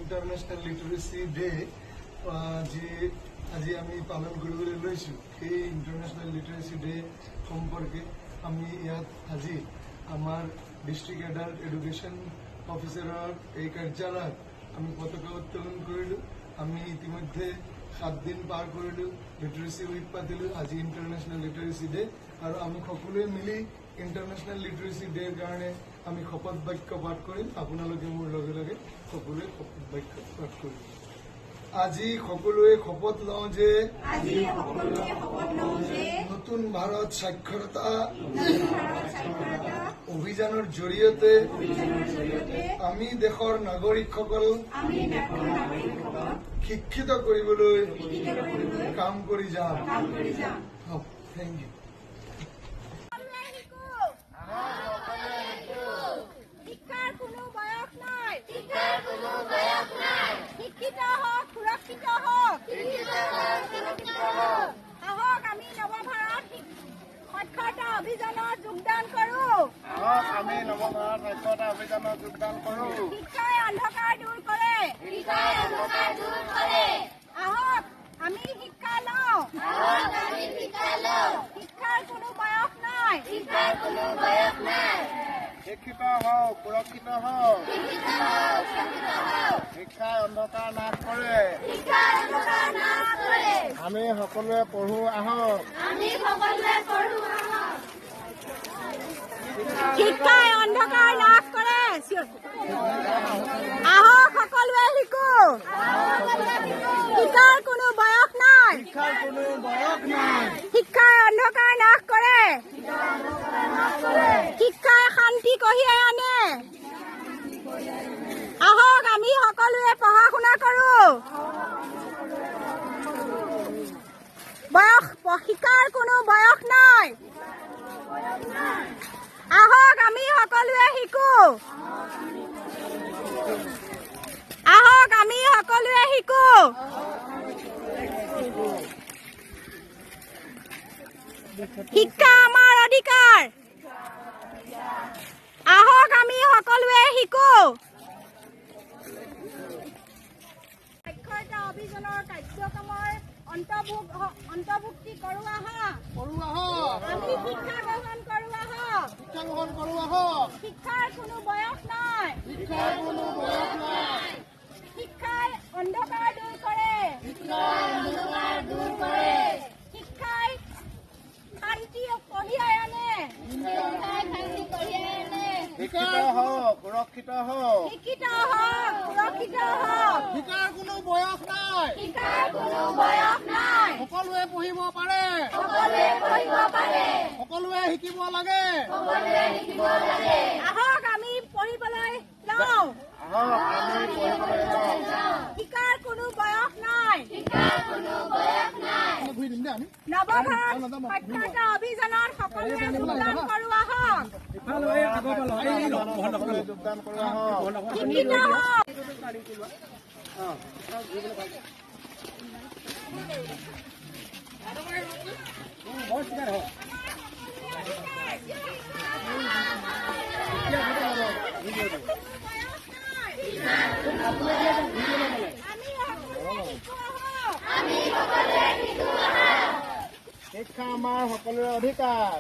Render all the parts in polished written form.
International লিটাৰেচি day আজি আমি পালন কৰিবলৈ লৈছোঁ। সেই ইণ্টাৰনেশ্যনেল লিটাৰেচি ডে সম্পৰ্কে আমি ইয়াত আজি আমাৰ ডিষ্ট্ৰিক্ট এডাল্ট এডুকেশ্যন অফিচাৰৰ এই কাৰ্যালয়ত আমি পতাকা উত্তোলন কৰিলোঁ। আমি ইতিমধ্যে 7 দিন পাৰ কৰিলোঁ, লিটাৰেচি উইক পাতিলোঁ, আজি ইণ্টাৰনেশ্যনেল লিটাৰেচি ডে, আৰু আমি সকলোৱে মিলি ইণ্টাৰনেশ্যনেল লিটাৰেচি ডেৰ কাৰণে আমি শপত বাক্য পাঠ কৰিম। আপোনালোকে মোৰ লগে লগে সকলোৱে শপত বাক্য পাঠ কৰিম। আজি সকলোৱে শপত লওঁ যে নতুন ভাৰত সাক্ষৰতা অভিযানৰ জৰিয়তে আমি দেশৰ নাগৰিকসকল শিক্ষিত কৰিবলৈ কাম কৰি যাম। Thank you. শিক্ষাৰ কোনো বয়স নাই, শিক্ষিত হওক, সুৰক্ষিত হওক। আহক আমি নৱভাৰত সাক্ষৰতা অভিযানত যোগদান কৰোঁ। শিক্ষাই অন্ধকাৰ দূৰ কৰে। আহক আমি শিক্ষা লওঁ। শিক্ষাৰ কোনো বয়স নাই। শিক্ষিত হওক, সুৰক্ষিত হওক। শিক্ষাই অন্ধকাৰ নাশ কৰে। আমি সকলোৱে পঢ়ো আহক। শিক্ষাই অন্ধকাৰ নাশ কৰে। আহক সকলোৱে শিকো। শিক্ষাৰ কোনো বয়স নাই। শিক্ষাই অন্ধকাৰ নাশ কৰে। শিক্ষাই শান্তি কঢ়িয়াই আনে। আহক আমি সকলোৱে পঢ়া শুনা কৰো। শিক্ষাৰ কোনো বয়স নাই। আহক আমি সকলোৱে শিকো। আহক আমি সকলোৱে শিকো। শিক্ষা আমাৰ অধিকাৰ। আহক আমি সকলোৱে শিকো। সাক্ষৰতা অভিযানৰ কাৰ্যক্ৰমৰ অন্তৰ্ভুক্তি কৰো আহা। আমি শিক্ষা গ্ৰহণ কৰো আহক। শিক্ষাৰ কোনো বয়স নাই। শিক্ষাই অন্ধকাৰ দূৰ কৰে। শিক্ষাই শান্তি কঢ়িয়াই আনে। শিক্ষিত হওক, সুৰক্ষিত হওক। শিক্ষাৰ কোনো বয়স নাই। সকলোৱে পঢ়িব পাৰে। সকলোৱে শিকিব লাগে। আহক আমি পঢ়িবলৈ লওঁ। শিক্ষাৰ কোনো বয়স নাই। নৱভাৰত সাক্ষৰতা অভিযানত সকলোৱে যোগদান কৰো আহক। শিক্ষিত হওক। শিক্ষা আমাৰ সকলোৰে অধিকাৰ।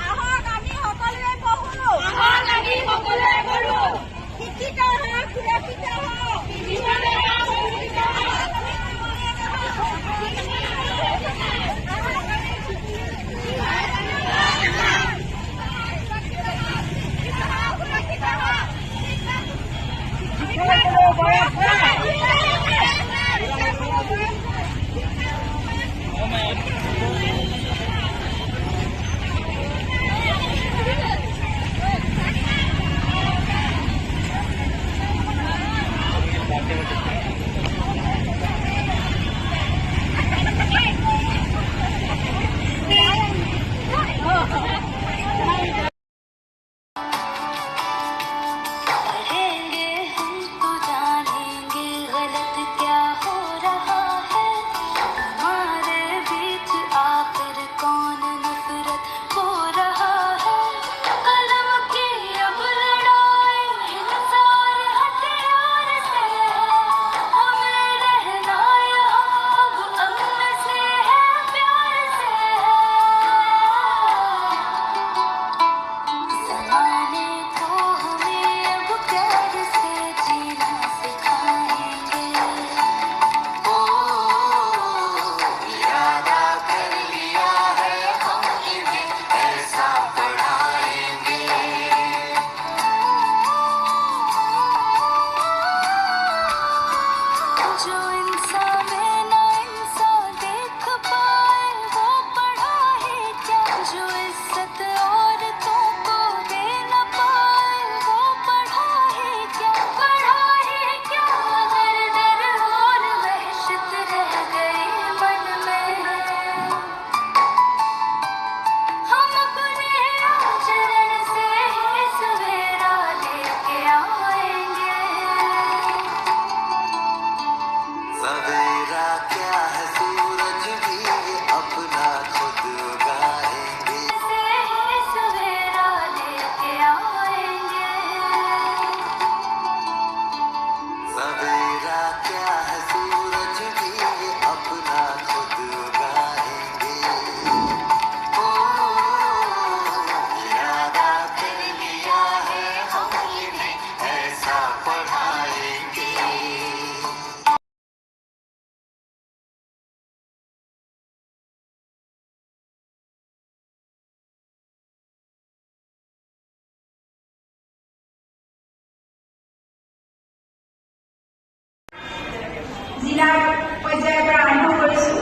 আহক আমি সকলোৱে পঢ়ো। শিক্ষিত হওক, সুৰক্ষিত হওক। Thank you. জিলাৰ পৰ্যায়ৰ পৰা আৰম্ভ কৰিছো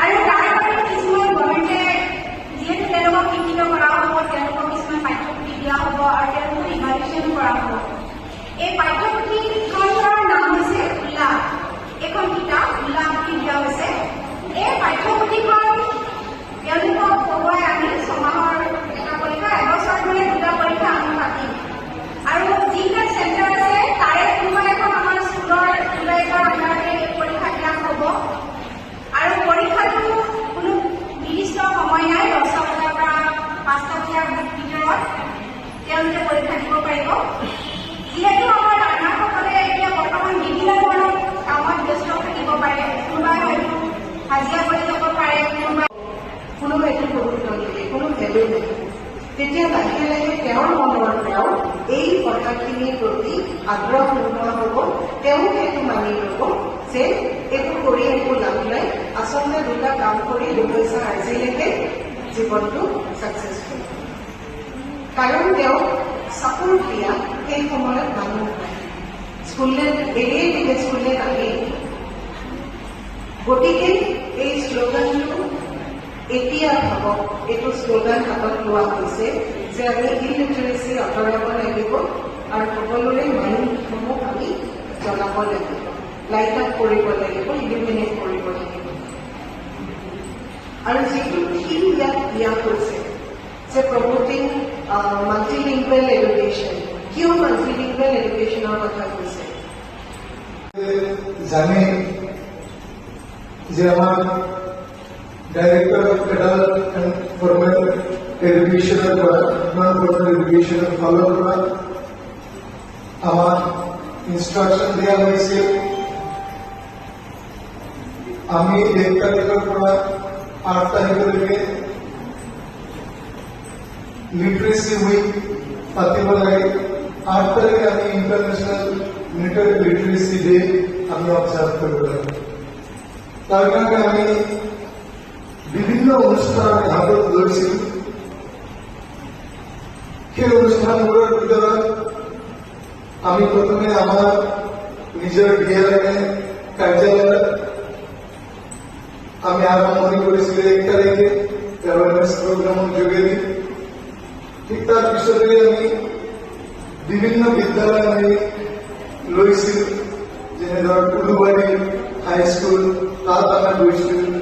আৰু তাৰ বাবে কিছুমান গভৰ্ণমেণ্টে যিহেতু তেওঁলোকক শিক্ষিত কৰা হ'ব, তেওঁলোকক কিছুমান পাঠ্যপুথি দিয়া হ'ব আৰু তেওঁলোকক ইভালুৱেশ্যন কৰা হ'ব। এই পাঠ্যপুথিখনৰ নাম হৈছে উল্লাস। এখন কিতাপ উল্লাস বুলি দিয়া হৈছে। এই পাঠ্যপুথিখন তেওঁলোকক পঢ়ুৱাই আমি 6 মাহৰ এটা পৰীক্ষা, এবছৰ ধৰি 2টা পৰীক্ষা আমি পাতিম আৰু যিবিলাক চেণ্টাৰ আছে তাৰে কোনোবা এখন আমাৰ স্কুলৰ পৰীক্ষা দিয়া হ'ব আৰু পৰীক্ষাটো কোনো নিৰ্দিষ্ট সময় নাই। 10টা বজাৰ পৰা 5টা বজাৰ ভিতৰত তেওঁলোকে পৰীক্ষা দিব পাৰিব। যিহেতু আমাৰ ৰাইনাৰসকলে এতিয়া বৰ্তমান বিভিন্ন ধৰণৰ কামত ব্যস্ত থাকিব পাৰে, কোনোবাই হয়তো হাজিৰা কৰি যাব পাৰে, কোনোবাই এইটো গুৰুত্ব নিদিয়ে, কোনো ভেলু নাই। তেতিয়া লাহে লাহে তেওঁৰ মনৰ পৰাও এই কথাখিনিৰ প্ৰতি আগ্ৰহ নোহোৱা হ'ব। তেওঁ সেইটো মানি ল'ব যে এইটো কৰি একো লাভ নাই, আচলতে 2টা কাম কৰি 2 পইচা আজিলৈকে জীৱনটো ছাকচেছফুল। কাৰণ তেওঁ চাপোৰ্ট দিয়া সেই সময়ত মানুহ নাই, স্কুললৈ এৰিয়ে দিলে, স্কুললৈ নাহে। গতিকে এই শ্লোগানটো এতিয়া ভাবক, এইটো শ্লোগান হাতত লোৱা হৈছে যে আমি ইলিটাৰেচি আঁতৰাব লাগিব আৰু সকলোৰে মাইণ্ডসমূহ আমি জনাব লাগিব, লাইট আপ কৰিব লাগিব, ইলিমিনেট কৰিব লাগিব। আৰু যিটো থিম ইয়াত দিয়া হৈছে যে প্ৰমোটিং মাল্টিলিংগুৱেল এডুকেশ্যন, কিয় মাল্টিলিংগুৱেল এডুকেশ্যনৰ কথা কৈছে জানে যে আমার director of adult and formal এডুকেশনের করা, নন ফর্মাল এডুকেশনের ফলো করা, আমার ইনস্ট্রাকশন দেওয়া হয়েছে। আমি 1 তারিখের পর 8 তারিখের লিটারেসি উইক পাতিব লাগে। 8 তারিখে আমি ইন্টারন্যাশনাল লিটারেসি ডে আমি অবজার্ভ করব লাগে। তার কারণে আমি বিভিন্ন অনুষ্ঠান হাতত লৈছিল। সেই অনুষ্ঠানবোৰৰ ভিতৰত আমি প্ৰথমে আমাৰ নিজৰ DLM কাৰ্যালয়ত আমি আৰম্ভণি কৰিছিলো 1 তাৰিখে এৱাৰনেছ প্ৰগ্ৰামৰ যোগেদি। ঠিক তাৰ পিছতে আমি বিভিন্ন বিদ্যালয় আমি লৈছিলো, যেনে ধৰক উলুবাৰী হাইস্কুল, তাত আমাৰ গৈছিলো।